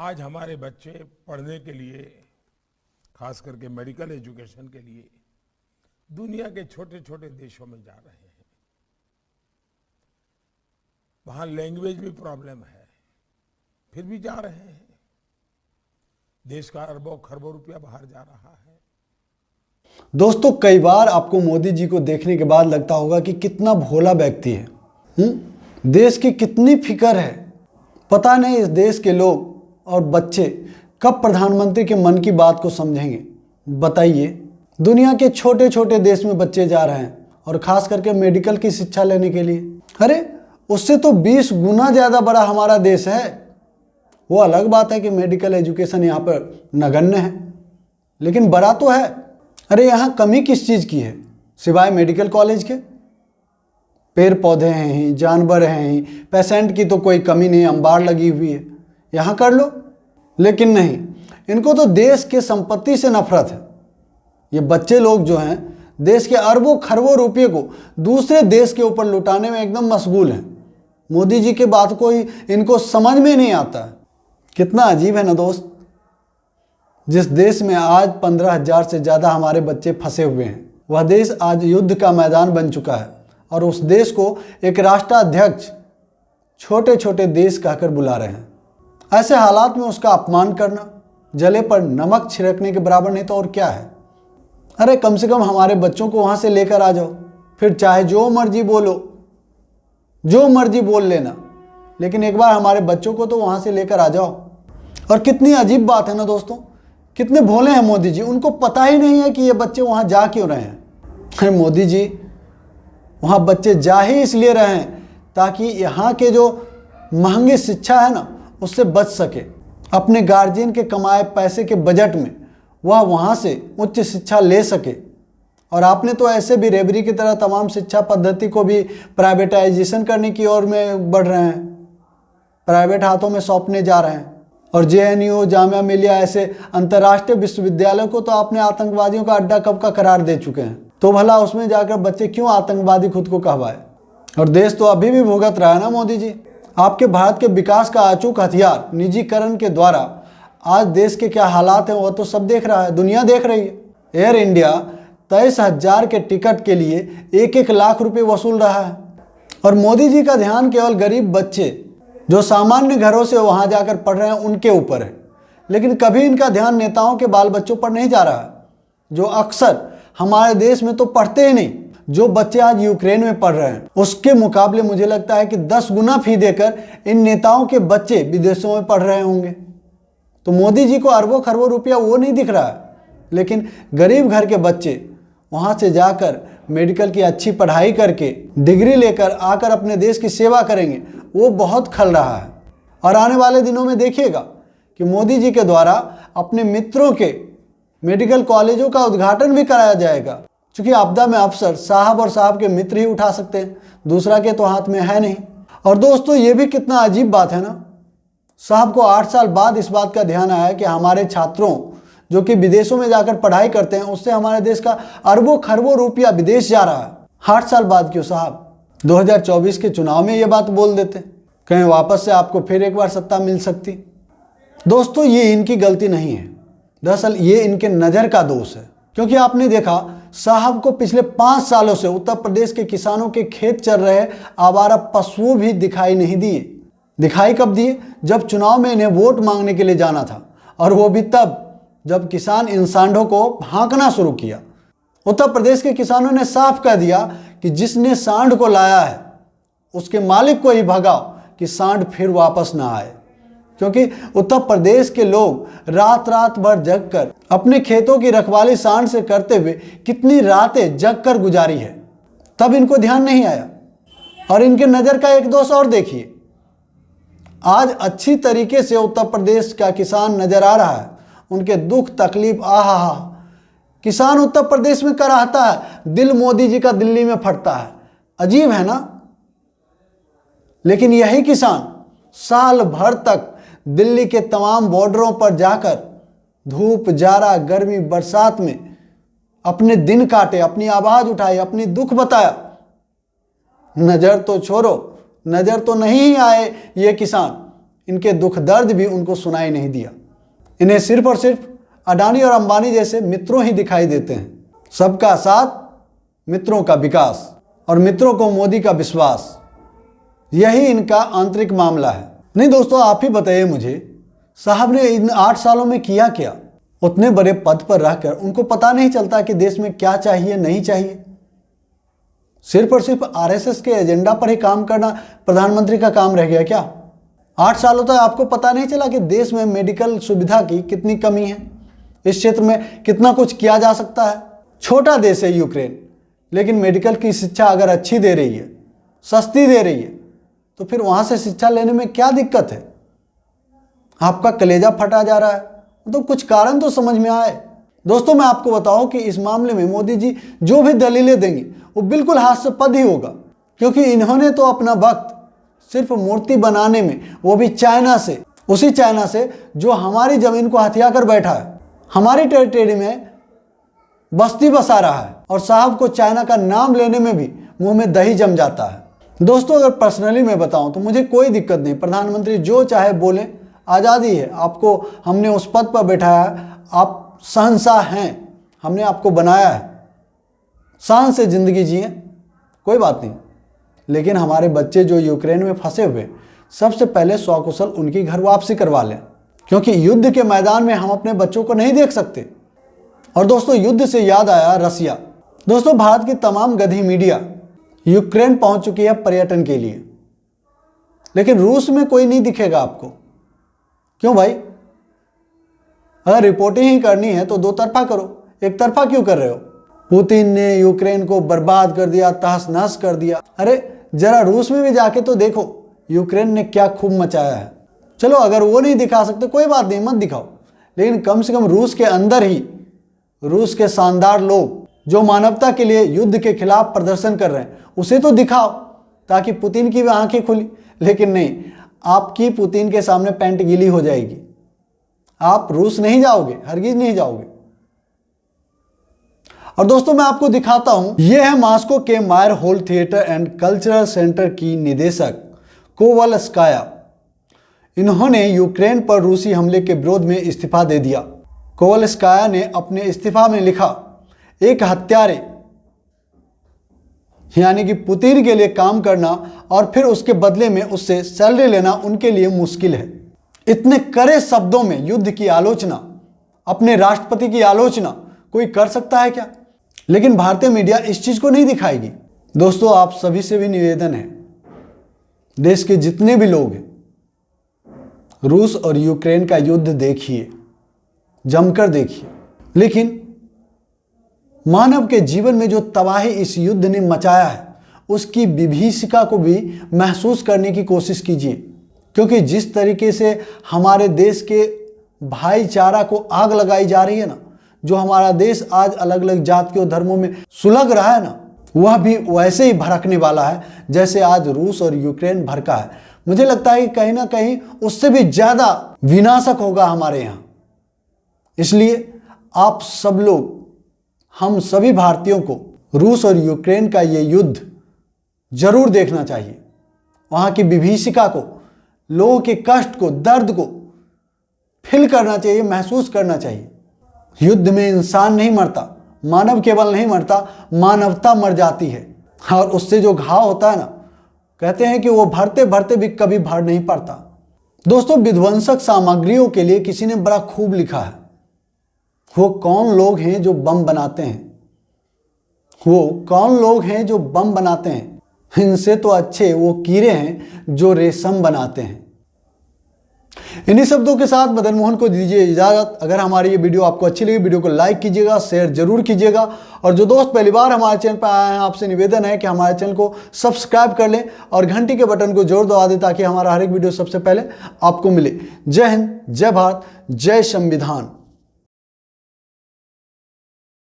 आज हमारे बच्चे पढ़ने के लिए, खास करके मेडिकल एजुकेशन के लिए, दुनिया के छोटे छोटे देशों में जा रहे हैं। वहाँ लैंग्वेज भी प्रॉब्लम है, फिर भी जा रहे हैं। देश का अरबों खरबों रुपया बाहर जा रहा है। दोस्तों, कई बार आपको मोदी जी को देखने के बाद लगता होगा कि कितना भोला व्यक्ति है। देश की कितनी फिक्र है। पता नहीं इस देश के लोग और बच्चे कब प्रधानमंत्री के मन की बात को समझेंगे। बताइए, दुनिया के छोटे छोटे देश में बच्चे जा रहे हैं और खास करके मेडिकल की शिक्षा लेने के लिए। अरे, उससे तो 20 गुना ज़्यादा बड़ा हमारा देश है। वो अलग बात है कि मेडिकल एजुकेशन यहाँ पर नगण्य है, लेकिन बड़ा तो है। अरे, यहाँ कमी किस चीज़ की है सिवाय मेडिकल कॉलेज के? पेड़ पौधे हैं ही, जानवर हैं ही, पेशेंट की तो कोई कमी नहीं, अंबार लगी हुई है, यहाँ कर लो। लेकिन नहीं, इनको तो देश के संपत्ति से नफरत है। ये बच्चे लोग जो हैं, देश के अरबों खरबों रुपये को दूसरे देश के ऊपर लुटाने में एकदम मशगूल हैं। मोदी जी के बात को ही इनको समझ में नहीं आता है। कितना अजीब है ना दोस्त। जिस देश में आज 15,000 से ज़्यादा हमारे बच्चे फंसे हुए हैं, वह देश आज युद्ध का मैदान बन चुका है और उस देश को एक राष्ट्राध्यक्ष छोटे छोटे देश कहकर बुला रहे हैं। ऐसे हालात में उसका अपमान करना जले पर नमक छिड़कने के बराबर नहीं तो और क्या है। अरे, कम से कम हमारे बच्चों को वहाँ से लेकर आ जाओ, फिर चाहे जो मर्जी बोलो, जो मर्जी बोल लेना, लेकिन एक बार हमारे बच्चों को तो वहाँ से लेकर आ जाओ। और कितनी अजीब बात है ना दोस्तों, कितने भोले हैं मोदी जी। उनको पता ही नहीं है कि ये बच्चे वहाँ जा क्यों रहे हैं। अरे मोदी जी, वहाँ बच्चे जा ही इसलिए रहे हैं ताकि यहाँ के जो महंगी शिक्षा है ना, उससे बच सके। अपने गार्जियन के कमाए पैसे के बजट में वह वहाँ से उच्च शिक्षा ले सके। और आपने तो ऐसे भी रेबरी की तरह तमाम शिक्षा पद्धति को भी प्राइवेटाइजेशन करने की ओर में बढ़ रहे हैं, प्राइवेट हाथों में सौंपने जा रहे हैं। और JNU, जामिया मिलिया ऐसे अंतर्राष्ट्रीय विश्वविद्यालयों को तो आपने आतंकवादियों का अड्डा कब का करार दे चुके हैं। तो भला उसमें जाकर बच्चे क्यों आतंकवादी खुद को कहवाए। और देश तो अभी भी भुगत रहा है ना मोदी जी। आपके भारत के विकास का अचूक हथियार निजीकरण के द्वारा आज देश के क्या हालात हैं, वह तो सब देख रहा है, दुनिया देख रही है। एयर इंडिया 23,000 के टिकट के लिए 1-1 लाख रुपए वसूल रहा है। और मोदी जी का ध्यान केवल गरीब बच्चे जो सामान्य घरों से वहाँ जाकर पढ़ रहे हैं उनके ऊपर है, लेकिन कभी इनका ध्यान नेताओं के बाल बच्चों पर नहीं जा रहा है, जो अक्सर हमारे देश में तो पढ़ते ही नहीं। जो बच्चे आज यूक्रेन में पढ़ रहे हैं, उसके मुकाबले मुझे लगता है कि 10 गुना फी देकर इन नेताओं के बच्चे विदेशों में पढ़ रहे होंगे। तो मोदी जी को अरबों खरबों रुपया वो नहीं दिख रहा है, लेकिन गरीब घर के बच्चे वहाँ से जाकर मेडिकल की अच्छी पढ़ाई करके डिग्री लेकर आकर अपने देश की सेवा करेंगे, वो बहुत खल रहा है। और आने वाले दिनों में देखिएगा कि मोदी जी के द्वारा अपने मित्रों के मेडिकल कॉलेजों का उद्घाटन भी कराया जाएगा, क्योंकि आपदा में अफसर साहब और साहब के मित्र ही उठा सकते हैं, दूसरा के तो हाथ में है नहीं। और दोस्तों, ये भी कितना अजीब बात है ना, साहब को 8 साल बाद इस बात का ध्यान आया कि हमारे छात्रों जो कि विदेशों में जाकर पढ़ाई करते हैं, उससे हमारे देश का अरबों खरबों रुपया विदेश जा रहा है। 8 साल बाद क्यों साहब? 2024 के चुनाव में ये बात बोल देते, कहीं वापस से आपको फिर एक बार सत्ता मिल सकती। दोस्तों, ये इनकी गलती नहीं है, दरअसल ये इनके नज़र का दोष है। क्योंकि आपने देखा, साहब को पिछले 5 सालों से उत्तर प्रदेश के किसानों के खेत चर रहे आवारा पशुओं भी दिखाई नहीं दिए। दिखाई कब दिए? जब चुनाव में इन्हें वोट मांगने के लिए जाना था, और वो भी तब जब किसान इन सांडों को हाँकना शुरू किया। उत्तर प्रदेश के किसानों ने साफ कह दिया कि जिसने सांड को लाया है उसके मालिक को ही भगाओ कि सांड फिर वापस ना आए। क्योंकि उत्तर प्रदेश के लोग रात रात भर जगकर अपने खेतों की रखवाली सांड से करते हुए कितनी रातें जगकर गुजारी है, तब इनको ध्यान नहीं आया। और इनके नज़र का एक दोष और देखिए, आज अच्छी तरीके से उत्तर प्रदेश का किसान नजर आ रहा है। उनके दुख तकलीफ, आहा, किसान उत्तर प्रदेश में कराहता है, दिल मोदी जी का दिल्ली में फटता है। अजीब है ना। लेकिन यही किसान साल भर तक दिल्ली के तमाम बॉर्डरों पर जाकर धूप, जाड़ा, गर्मी, बरसात में अपने दिन काटे, अपनी आवाज उठाई, अपनी दुख बताया। नजर तो छोड़ो, नजर तो नहीं आए ये किसान इनके दुख दर्द भी उनको सुनाई नहीं दिया। इन्हें सिर्फ और सिर्फ अडानी और अंबानी जैसे मित्रों ही दिखाई देते हैं। सबका साथ, मित्रों का विकास और मित्रों को मोदी का विश्वास, यही इनका आंतरिक मामला है। नहीं दोस्तों, आप ही बताइए मुझे, साहब ने इन 8 सालों में किया क्या? उतने बड़े पद पर रहकर उनको पता नहीं चलता कि देश में क्या चाहिए नहीं चाहिए। सिर्फ और सिर्फ आरएसएस के एजेंडा पर ही काम करना प्रधानमंत्री का काम रह गया क्या? 8 सालों तक आपको पता नहीं चला कि देश में मेडिकल सुविधा की कितनी कमी है, इस क्षेत्र में कितना कुछ किया जा सकता है। छोटा देश है यूक्रेन, लेकिन मेडिकल की शिक्षा अगर अच्छी दे रही है, सस्ती दे रही है, तो फिर वहां से शिक्षा लेने में क्या दिक्कत है? आपका कलेजा फटा जा रहा है, तो कुछ कारण तो समझ में आए। दोस्तों, मैं आपको बताऊं कि इस मामले में मोदी जी जो भी दलीलें देंगे वो बिल्कुल हास्यास्पद ही होगा, क्योंकि इन्होंने तो अपना वक्त सिर्फ मूर्ति बनाने में, वो भी चाइना से, उसी चाइना से जो हमारी जमीन को हथिया कर बैठा है, हमारी टेरिटरी में बस्ती बसा रहा है, और साहब को चाइना का नाम लेने में भी मुंह में दही जम जाता है। दोस्तों, अगर पर्सनली मैं बताऊं तो मुझे कोई दिक्कत नहीं, प्रधानमंत्री जो चाहे बोले, आज़ादी है। आपको हमने उस पद पर बैठाया है, आप शहंशाह हैं, हमने आपको बनाया है, शान से ज़िंदगी जिए, कोई बात नहीं। लेकिन हमारे बच्चे जो यूक्रेन में फंसे हुए, सबसे पहले सकुशल उनकी घर वापसी करवा लें, क्योंकि युद्ध के मैदान में हम अपने बच्चों को नहीं देख सकते। और दोस्तों, युद्ध से याद आया रसिया। दोस्तों, भारत की तमाम गधी मीडिया यूक्रेन पहुंच चुकी है पर्यटन के लिए, लेकिन रूस में कोई नहीं दिखेगा आपको। क्यों भाई? अगर रिपोर्टिंग ही करनी है तो 2 तरफा करो, एक तरफा क्यों कर रहे हो? पुतिन ने यूक्रेन को बर्बाद कर दिया, तहस नहस कर दिया। अरे जरा रूस में भी जाके तो देखो यूक्रेन ने क्या खूब मचाया है। चलो, अगर वो नहीं दिखा सकते कोई बात नहीं, मत दिखाओ, लेकिन कम से कम रूस के अंदर ही रूस के शानदार लोग जो मानवता के लिए युद्ध के खिलाफ प्रदर्शन कर रहे हैं, उसे तो दिखाओ, ताकि पुतिन की भी आंखें खुली। लेकिन नहीं, आपकी पुतिन के सामने पैंट गीली हो जाएगी, आप रूस नहीं जाओगे, हरगिज नहीं जाओगे। और दोस्तों, मैं आपको दिखाता हूं, यह है मॉस्को के Meyerhold theatre and cultural centre की निदेशक कोवलस्काया। इन्होंने यूक्रेन पर रूसी हमले के विरोध में इस्तीफा दे दिया। कोवलस्काया ने अपने इस्तीफा में लिखा, एक हत्यारे यानी कि पुतिन के लिए काम करना और फिर उसके बदले में उससे सैलरी लेना उनके लिए मुश्किल है। इतने कड़े शब्दों में युद्ध की आलोचना, अपने राष्ट्रपति की आलोचना कोई कर सकता है क्या? लेकिन भारतीय मीडिया इस चीज को नहीं दिखाएगी। दोस्तों, आप सभी से भी निवेदन है, देश के जितने भी लोग हैं, रूस और यूक्रेन का युद्ध देखिए, जमकर देखिए, लेकिन मानव के जीवन में जो तबाही इस युद्ध ने मचाया है, उसकी विभीषिका को भी महसूस करने की कोशिश कीजिए। क्योंकि जिस तरीके से हमारे देश के भाईचारा को आग लगाई जा रही है ना, जो हमारा देश आज अलग अलग जातियों धर्मों में सुलग रहा है ना, वह भी वैसे ही भड़कने वाला है जैसे आज रूस और यूक्रेन भड़का है। मुझे लगता है कि कहीं ना कहीं उससे भी ज्यादा विनाशक होगा हमारे यहाँ। इसलिए आप सब लोग, हम सभी भारतीयों को रूस और यूक्रेन का ये युद्ध जरूर देखना चाहिए। वहाँ की विभीषिका को, लोगों के कष्ट को, दर्द को फील करना चाहिए, महसूस करना चाहिए। युद्ध में इंसान नहीं मरता, मानव केवल नहीं मरता, मानवता मर जाती है। और उससे जो घाव होता है ना, कहते हैं कि वो भरते भरते भी कभी भर नहीं पड़ता। दोस्तों, विध्वंसक सामग्रियों के लिए किसी ने बड़ा खूब लिखा है, वो कौन लोग हैं जो बम बनाते हैं, वो कौन लोग हैं जो बम बनाते हैं, इनसे तो अच्छे वो कीड़े हैं जो रेशम बनाते हैं। इन्हीं शब्दों के साथ मदन मोहन को दीजिए इजाजत। अगर हमारी ये वीडियो आपको अच्छी लगी, वीडियो को लाइक कीजिएगा, शेयर जरूर कीजिएगा, और जो दोस्त पहली बार हमारे चैनल पर आए हैं, आपसे निवेदन है कि हमारे चैनल को सब्सक्राइब कर लें और घंटी के बटन को जरूर दबा दें, ताकि हमारा हर एक वीडियो सबसे पहले आपको मिले। जय हिंद, जय भारत, जय संविधान।